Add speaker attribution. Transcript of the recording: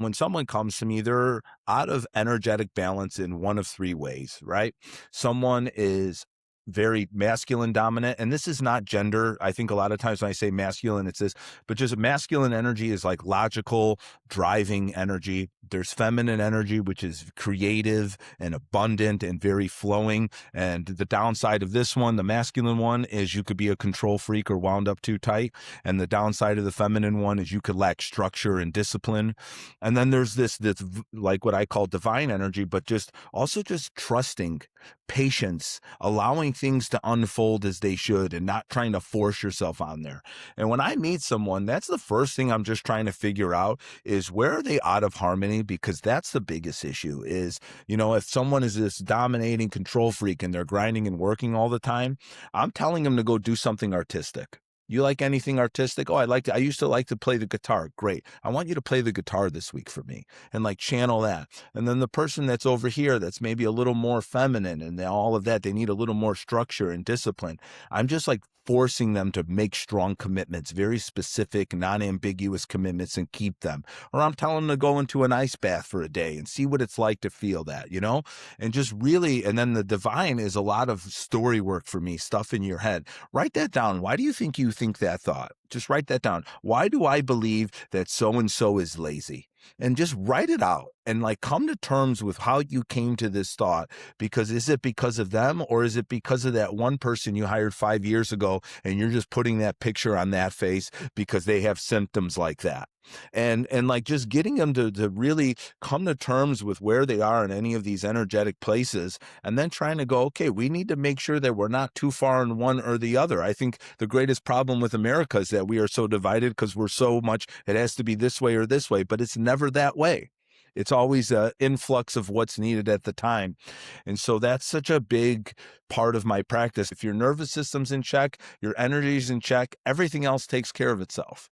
Speaker 1: when someone comes to me, they're out of energetic balance in one of three ways, right? Someone is very masculine dominant, and this is not gender. I think a lot of times when I say masculine, it's this, but just masculine energy is like logical, driving energy. There's feminine energy, which is creative and abundant and very flowing. And the downside of this one, the masculine one, is you could be a control freak or wound up too tight. And the downside of the feminine one is you could lack structure and discipline. And then there's this like what I call divine energy, but just also just trusting, patience, allowing things to unfold as they should and not trying to force yourself on there. And when I meet someone, that's the first thing I'm just trying to figure out is where are they out of harmony? Because that's the biggest issue is, if someone is this dominating control freak and they're grinding and working all the time, I'm telling them to go do something artistic. You like anything artistic? Oh, I used to like to play the guitar. Great. I want you to play the guitar this week for me and like channel that. And then the person that's over here, that's maybe a little more feminine and all of that, they need a little more structure and discipline. I'm just like forcing them to make strong commitments, very specific, non-ambiguous commitments, and keep them. Or I'm telling them to go into an ice bath for a day and see what it's like to feel that, and just really, and then the divine is a lot of story work for me, stuff in your head. Write that down. Why do you think that thought? Just write that down. Why do I believe that so-and-so is lazy? And just write it out and like come to terms with how you came to this thought. Because is it because of them or is it because of that one person you hired 5 years ago and you're just putting that picture on that face because they have symptoms like that? And like just getting them to really come to terms with where they are in any of these energetic places, and then trying to go, okay, we need to make sure that we're not too far in one or the other. I think the greatest problem with America is that we are so divided because we're so much, it has to be this way or this way, but it's never that way. It's always an influx of what's needed at the time. And so that's such a big part of my practice. If your nervous system's in check, your energy's in check, everything else takes care of itself.